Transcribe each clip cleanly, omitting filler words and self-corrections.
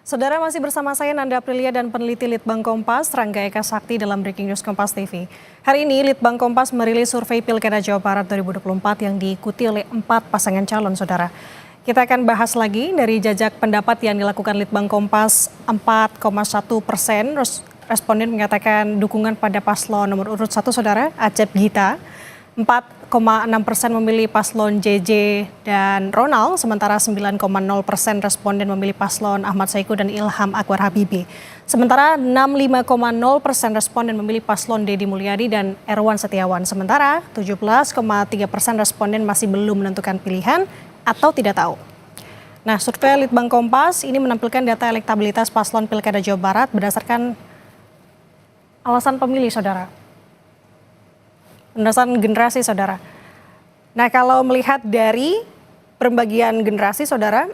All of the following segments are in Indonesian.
Saudara masih bersama saya Nanda Aprilia dan peneliti Litbang Kompas, Rangga Eka Sakti dalam Breaking News Kompas TV. Hari ini Litbang Kompas merilis survei Pilkada Jawa Barat 2024 yang diikuti oleh 4 pasangan calon, saudara. Kita akan bahas lagi dari jajak pendapat yang dilakukan Litbang Kompas, 4,1% responden menyatakan dukungan pada paslon nomor urut 1, saudara, Acep Gita. 4,6% memilih paslon JJ dan Ronald, sementara 9,0% responden memilih paslon Ahmad Saiku dan Ilham Akbar Habibie. Sementara 65,0% responden memilih paslon Deddy Mulyadi dan Erwan Setiawan. Sementara 17,3% responden masih belum menentukan pilihan atau tidak tahu. Nah, survei Litbang Kompas ini menampilkan data elektabilitas paslon Pilkada Jawa Barat berdasarkan alasan pemilih, saudara. Berdasarkan generasi, saudara. Nah, kalau melihat dari pembagian generasi, saudara,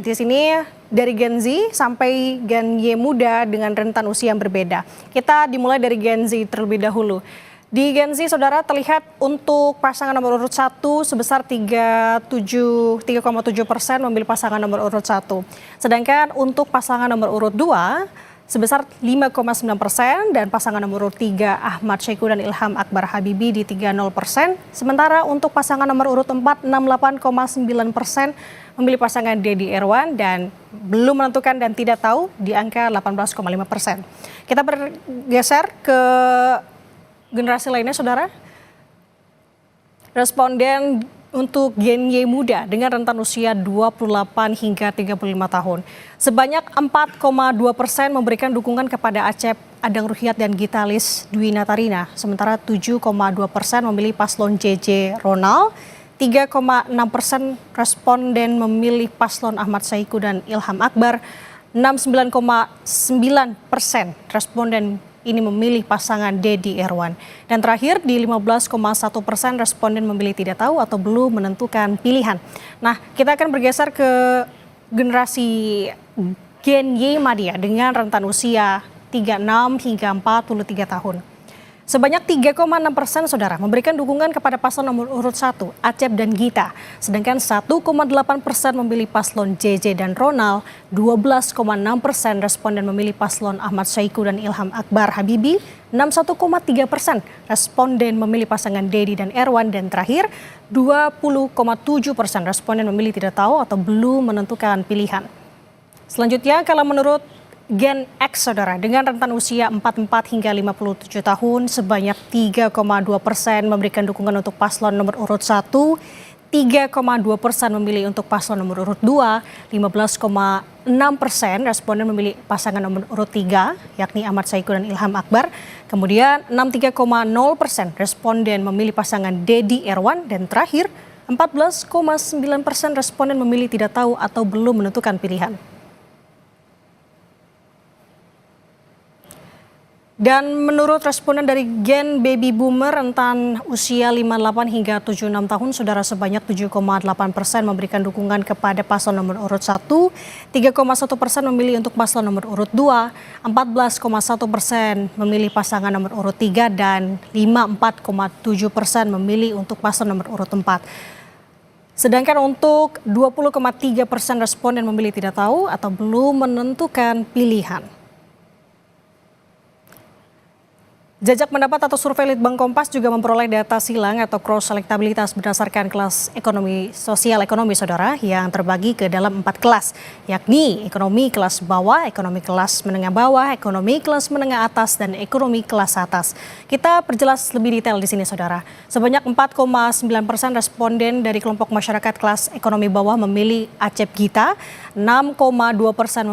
di sini dari Gen Z sampai Gen Y muda dengan rentan usia yang berbeda. Kita dimulai dari Gen Z terlebih dahulu. Di Gen Z, saudara, terlihat untuk pasangan nomor urut 1 sebesar 3,7% memilih pasangan nomor urut 1. Sedangkan untuk pasangan nomor urut 2 sebesar 5,9% dan pasangan nomor urut 3 Ahmad Saiku dan Ilham Akbar Habibie di 30%. Sementara untuk pasangan nomor urut 4 68,9% memilih pasangan Deddy Erwan dan belum menentukan dan tidak tahu di angka 18,5%. Kita bergeser ke generasi lainnya, saudara. Responden untuk Gen Y muda dengan rentan usia 28 hingga 35 tahun. Sebanyak 4,2% memberikan dukungan kepada Acep Adang Ruhyat dan Gitalis Dwi Natarina. Sementara 7,2% memilih paslon JJ Ronald. 3,6% responden memilih paslon Ahmad Saiku dan Ilham Akbar. 69,9% responden ini memilih pasangan Deddy Erwan. Dan terakhir di 15,1% responden memilih tidak tahu atau belum menentukan pilihan. Nah, kita akan bergeser ke generasi Gen Y Madya dengan rentan usia 36 hingga 43 tahun. Sebanyak 3,6% saudara memberikan dukungan kepada paslon nomor urut 1, Acep dan Gita. Sedangkan 1,8% memilih paslon JJ dan Ronald, 12,6% responden memilih paslon Ahmad Saiku dan Ilham Akbar Habibie, 61,3% responden memilih pasangan Deddy dan Erwan, dan terakhir 20,7% responden memilih tidak tahu atau belum menentukan pilihan. Selanjutnya, kalau menurut Gen X, saudara, dengan rentan usia 44 hingga 57 tahun, sebanyak 3,2% memberikan dukungan untuk paslon nomor urut 1, 3,2% memilih untuk paslon nomor urut 2, 15,6% responden memilih pasangan nomor urut 3, yakni Ahmad Saiku dan Ilham Akbar. Kemudian 63,0% responden memilih pasangan Deddy Erwan, dan terakhir 14,9% responden memilih tidak tahu atau belum menentukan pilihan. Dan menurut responden dari Gen Baby Boomer rentan usia 58 hingga 76 tahun, saudara, sebanyak 7,8% memberikan dukungan kepada paslon nomor urut 1, 3,1% memilih untuk paslon nomor urut 2, 14,1% memilih pasangan nomor urut 3, dan 54,7% memilih untuk paslon nomor urut 4. Sedangkan untuk 20,3% responden memilih tidak tahu atau belum menentukan pilihan. Jajak pendapat atau survei Litbang Kompas juga memperoleh data silang atau cross elektabilitas berdasarkan kelas ekonomi sosial ekonomi, saudara, yang terbagi ke dalam 4 kelas, yakni ekonomi kelas bawah, ekonomi kelas menengah bawah, ekonomi kelas menengah atas, dan ekonomi kelas atas. Kita perjelas lebih detail di sini, saudara. Sebanyak 4,9% responden dari kelompok masyarakat kelas ekonomi bawah memilih Acep Gita, 6,2%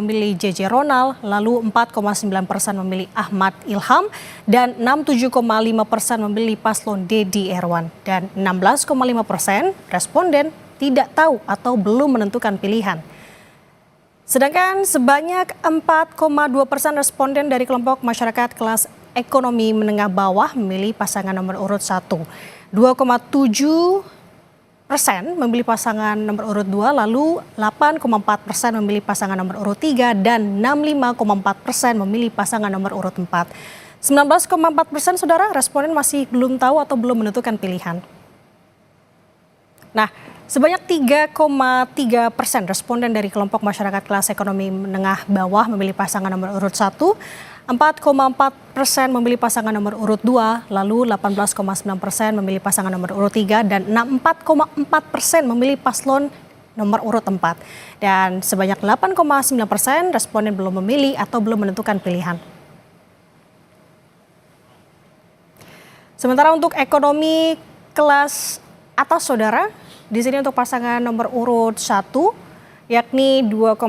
memilih JJ Ronald, lalu 4,9% memilih Ahmad Ilham, dan 67,5% memilih paslon Deddy Erwan, dan 16,5% responden tidak tahu atau belum menentukan pilihan. Sedangkan sebanyak 4,2% responden dari kelompok masyarakat kelas ekonomi menengah bawah memilih pasangan nomor urut 1. 2,7% memilih pasangan nomor urut 2, lalu 8,4% memilih pasangan nomor urut 3, dan 65,4% memilih pasangan nomor urut 4. 19,4% saudara responden masih belum tahu atau belum menentukan pilihan. Nah, Sebanyak 3,3% responden dari kelompok masyarakat kelas ekonomi menengah bawah memilih pasangan nomor urut 1, 4,4% memilih pasangan nomor urut 2, lalu 18,9% memilih pasangan nomor urut 3, dan 64,4% memilih paslon nomor urut 4. Dan sebanyak 8,9% responden belum memilih atau belum menentukan pilihan. Sementara untuk ekonomi kelas atas saudara, di sini untuk pasangan nomor urut 1 yakni 2,9,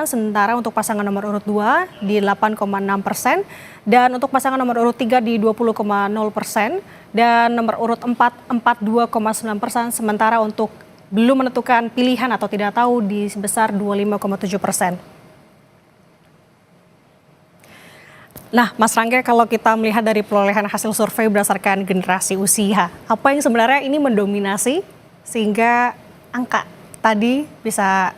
sementara untuk pasangan nomor urut 2 di 8,6%, dan untuk pasangan nomor urut 3 di 20,0%, dan nomor urut 4 42,9%, sementara untuk belum menentukan pilihan atau tidak tahu di sebesar 25,7%. Nah, Mas Rangga, kalau kita melihat dari perolehan hasil survei berdasarkan generasi usia, apa yang sebenarnya ini mendominasi sehingga angka tadi bisa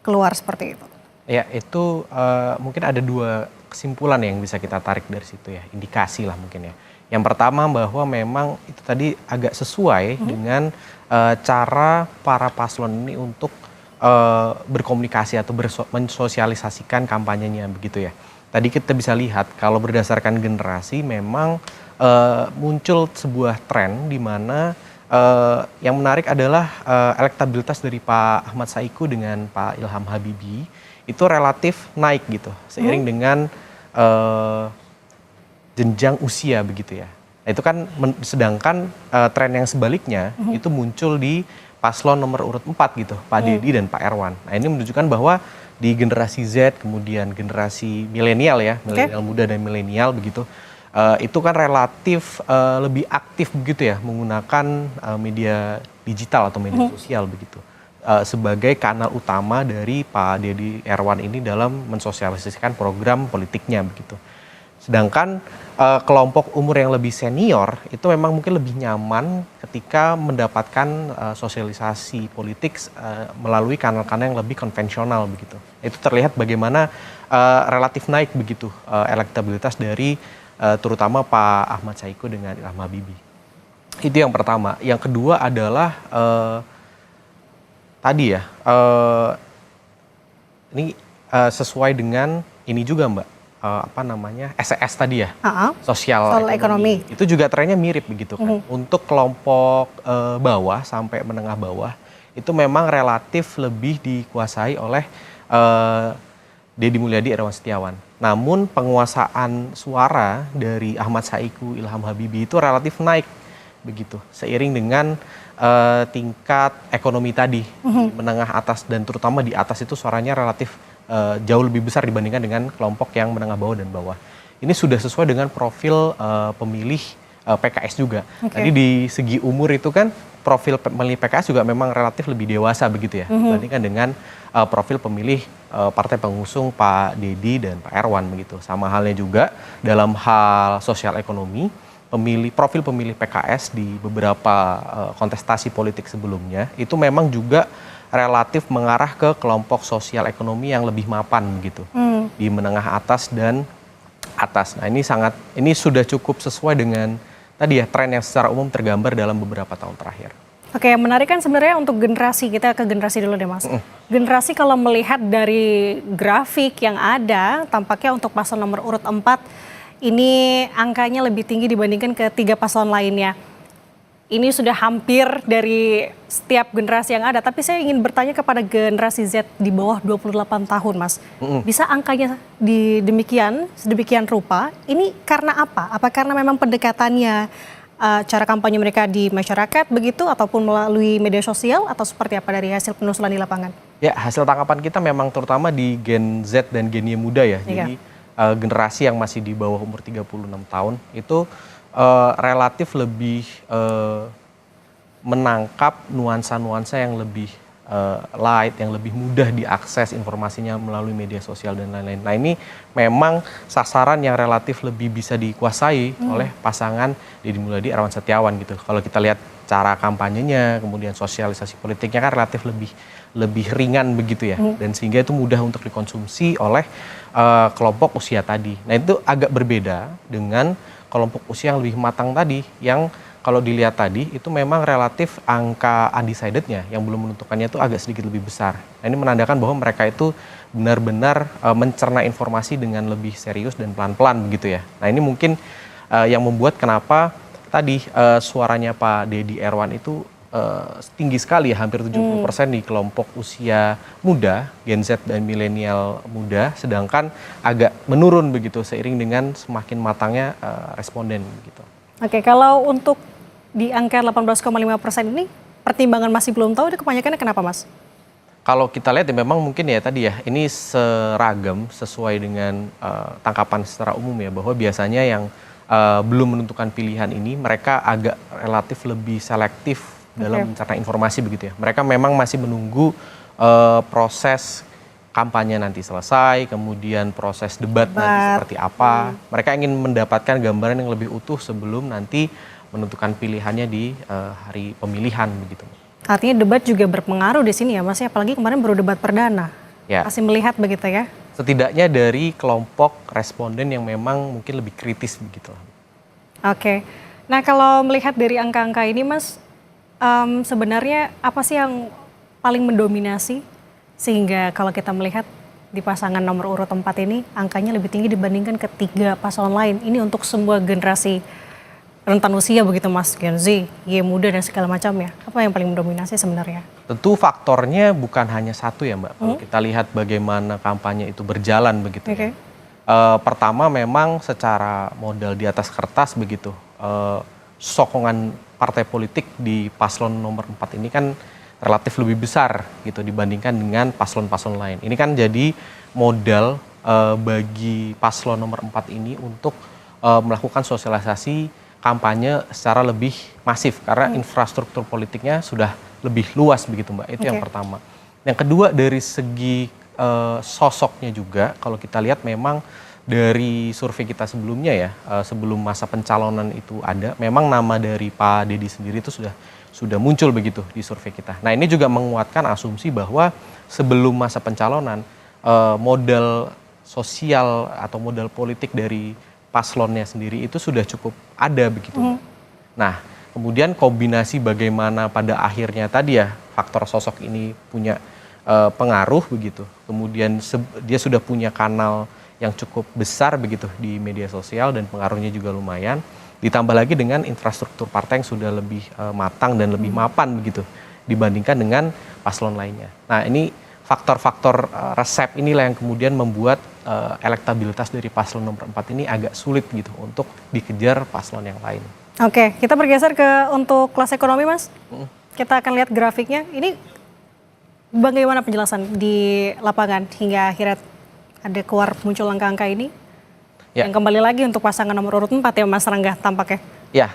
keluar seperti itu? Ya, itu mungkin ada dua kesimpulan yang bisa kita tarik dari situ ya, indikasi lah mungkin ya. Yang pertama bahwa memang itu tadi agak sesuai dengan cara para paslon ini untuk berkomunikasi atau mensosialisasikan kampanyenya begitu ya. Tadi kita bisa lihat kalau berdasarkan generasi memang muncul sebuah tren di mana yang menarik adalah elektabilitas dari Pak Ahmad Saiku dengan Pak Ilham Habibie itu relatif naik gitu seiring dengan jenjang usia begitu ya. Nah, itu kan sedangkan tren yang sebaliknya itu muncul di paslon nomor urut 4 gitu, Pak Dedi dan Pak Erwan. Nah, ini menunjukkan bahwa di generasi Z kemudian generasi milenial ya, milenial muda dan milenial begitu. Itu kan relatif lebih aktif begitu ya menggunakan media digital atau media sosial begitu sebagai kanal utama dari Pak Dedi Erwan ini dalam mensosialisasikan program politiknya begitu. Sedangkan kelompok umur yang lebih senior itu memang mungkin lebih nyaman ketika mendapatkan sosialisasi politik melalui kanal-kanal yang lebih konvensional begitu. Itu terlihat bagaimana relatif naik begitu elektabilitas dari terutama Pak Ahmad Saiku dengan Ilham Habibie. Itu yang pertama. Yang kedua adalah tadi ya, ini sesuai dengan ini juga Mbak, SES tadi ya, sosial ekonomi. Itu juga trennya mirip begitu kan. Untuk kelompok bawah sampai menengah bawah, itu memang relatif lebih dikuasai oleh Deddy Mulyadi, Irawan Setiawan. Namun penguasaan suara dari Ahmad Saiku, Ilham Habibie itu relatif naik begitu. Seiring dengan tingkat ekonomi tadi di menengah atas dan terutama di atas itu suaranya relatif jauh lebih besar dibandingkan dengan kelompok yang menengah bawah dan bawah. Ini sudah sesuai dengan profil pemilih PKS juga. Tadi di segi umur itu kan profil pemilih PKS juga memang relatif lebih dewasa begitu ya dibandingkan dengan profil pemilih partai pengusung Pak Dedi dan Pak Erwan begitu. Sama halnya juga dalam hal sosial ekonomi, profil pemilih PKS di beberapa kontestasi politik sebelumnya itu memang juga relatif mengarah ke kelompok sosial ekonomi yang lebih mapan gitu di menengah atas dan atas. Nah, ini sudah cukup sesuai dengan tadi ya tren yang secara umum tergambar dalam beberapa tahun terakhir. Oke, yang menarik kan sebenarnya untuk generasi, kita ke generasi dulu deh Mas. Generasi kalau melihat dari grafik yang ada, tampaknya untuk paslon nomor urut 4 ini angkanya lebih tinggi dibandingkan ketiga paslon lainnya. Ini sudah hampir dari setiap generasi yang ada, tapi saya ingin bertanya kepada generasi Z di bawah 28 tahun Mas. Bisa angkanya sedemikian rupa, ini karena apa? Apa karena memang pendekatannya, cara kampanye mereka di masyarakat begitu ataupun melalui media sosial atau seperti apa dari hasil penelusuran di lapangan? Ya, hasil tangkapan kita memang terutama di Gen Z dan Gen Y muda ya. Jadi generasi yang masih di bawah umur 36 tahun itu relatif lebih menangkap nuansa-nuansa yang lebih light, yang lebih mudah diakses informasinya melalui media sosial dan lain-lain. Nah, ini memang sasaran yang relatif lebih bisa dikuasai oleh pasangan Deddy Mulyadi, Irawan Setiawan gitu. Kalau kita lihat cara kampanyenya, kemudian sosialisasi politiknya kan relatif lebih ringan begitu ya, dan sehingga itu mudah untuk dikonsumsi oleh kelompok usia tadi. Nah, itu agak berbeda dengan kelompok usia yang lebih matang tadi, yang kalau dilihat tadi itu memang relatif angka undecided-nya yang belum menentukannya itu agak sedikit lebih besar. Nah, ini menandakan bahwa mereka itu benar-benar mencerna informasi dengan lebih serius dan pelan-pelan begitu ya. Nah, ini mungkin yang membuat kenapa tadi suaranya Pak Deddy Erwan itu tinggi sekali ya, hampir 70% di kelompok usia muda, Gen Z dan milenial muda, sedangkan agak menurun begitu seiring dengan semakin matangnya responden gitu. Oke, kalau untuk di angka 18,5% ini pertimbangan masih belum tahu, kebanyakannya kenapa Mas? Kalau kita lihat ya memang mungkin ya tadi ya, ini seragam sesuai dengan tangkapan secara umum ya, bahwa biasanya yang belum menentukan pilihan ini mereka agak relatif lebih selektif dalam mencerna informasi begitu ya. Mereka memang masih menunggu proses kampanye nanti selesai, kemudian proses debat nanti seperti apa. Mereka ingin mendapatkan gambaran yang lebih utuh sebelum nanti menentukan pilihannya di hari pemilihan begitu. Artinya debat juga berpengaruh di sini ya Mas, apalagi kemarin baru debat perdana. Ya. Masih melihat begitu ya? Setidaknya dari kelompok responden yang memang mungkin lebih kritis begitu. Oke. Nah, kalau melihat dari angka-angka ini Mas, sebenarnya apa sih yang paling mendominasi sehingga kalau kita melihat di pasangan nomor urut 4 ini angkanya lebih tinggi dibandingkan ketiga pasangan lain? Ini untuk semua generasi rentan usia begitu Mas, Gen Z, Y muda dan segala macamnya. Apa yang paling mendominasi sebenarnya? Tentu faktornya bukan hanya satu ya Mbak. Kalau kita lihat bagaimana kampanye itu berjalan begitu. Ya. Pertama memang secara modal di atas kertas begitu. Sokongan partai politik di paslon nomor 4 ini kan relatif lebih besar gitu dibandingkan dengan paslon-paslon lain. Ini kan jadi modal bagi paslon nomor 4 ini untuk melakukan sosialisasi kampanye secara lebih masif karena infrastruktur politiknya sudah lebih luas begitu Mbak. Itu yang pertama. Yang kedua dari segi sosoknya juga kalau kita lihat memang dari survei kita sebelumnya ya, sebelum masa pencalonan itu ada, memang nama dari Pak Deddy sendiri itu sudah muncul begitu di survei kita. Nah, ini juga menguatkan asumsi bahwa sebelum masa pencalonan modal sosial atau modal politik dari paslonnya sendiri itu sudah cukup ada begitu. Nah, kemudian kombinasi bagaimana pada akhirnya tadi ya faktor sosok ini punya pengaruh begitu. Kemudian dia sudah punya kanal yang cukup besar begitu di media sosial dan pengaruhnya juga lumayan. Ditambah lagi dengan infrastruktur partai yang sudah lebih matang dan lebih mapan begitu dibandingkan dengan paslon lainnya. Nah, ini faktor-faktor resep inilah yang kemudian membuat elektabilitas dari paslon nomor 4 ini agak sulit gitu untuk dikejar paslon yang lain. Oke, kita bergeser ke untuk kelas ekonomi Mas. Kita akan lihat grafiknya. Ini bagaimana penjelasan di lapangan hingga akhirnya ada keluar muncul angka-angka ini? Ya. Yang kembali lagi untuk pasangan nomor urut 4 ya Mas Rangga tampaknya. Ya,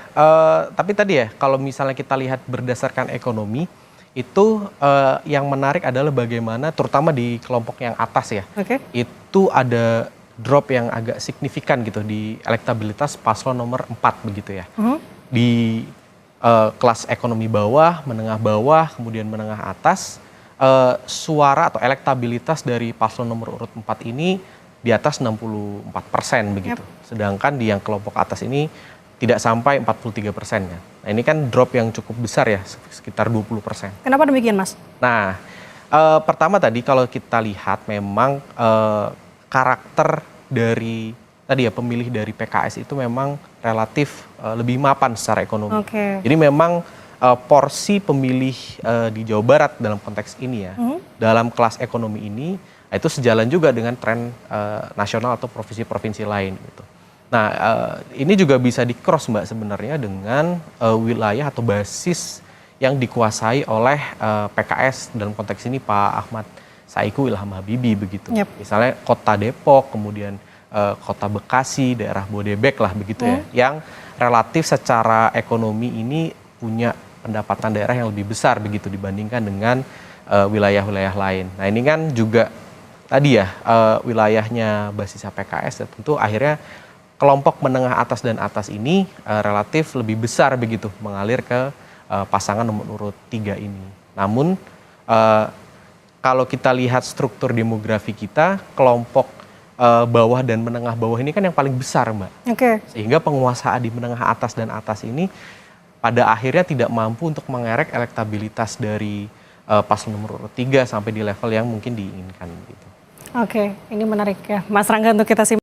tapi tadi ya kalau misalnya kita lihat berdasarkan ekonomi, itu yang menarik adalah bagaimana terutama di kelompok yang atas ya, itu ada drop yang agak signifikan gitu di elektabilitas paslon nomor 4 begitu ya. Di kelas ekonomi bawah, menengah bawah, kemudian menengah atas, suara atau elektabilitas dari paslon nomor urut 4 ini di atas 64% begitu. Sedangkan di yang kelompok atas ini tidak sampai 43% kan. Nah, ini kan drop yang cukup besar ya, sekitar 20%. Kenapa demikian Mas? Nah, pertama tadi kalau kita lihat memang karakter dari tadi ya pemilih dari PKS itu memang relatif lebih mapan secara ekonomi. Jadi memang porsi pemilih di Jawa Barat dalam konteks ini ya, dalam kelas ekonomi ini, itu sejalan juga dengan tren nasional atau provinsi-provinsi lain gitu. Nah, ini juga bisa di-cross Mbak sebenarnya dengan wilayah atau basis yang dikuasai oleh PKS dalam konteks ini Pak Ahmad Saiku Ilham Habibie begitu. Misalnya Kota Depok, kemudian Kota Bekasi, daerah Bodebek lah begitu ya, yang relatif secara ekonomi ini punya pendapatan daerah yang lebih besar begitu dibandingkan dengan wilayah-wilayah lain. Nah, ini kan juga tadi ya wilayahnya basisnya PKS dan tentu akhirnya kelompok menengah atas dan atas ini relatif lebih besar begitu mengalir ke pasangan nomor urut 3 ini. Namun kalau kita lihat struktur demografi kita, kelompok bawah dan menengah bawah ini kan yang paling besar Mbak. Sehingga penguasaan di menengah atas dan atas ini pada akhirnya tidak mampu untuk mengerek elektabilitas dari paslon nomor 3 sampai di level yang mungkin diinginkan gitu. Oke, ini menarik ya Mas Rangga untuk kita simak.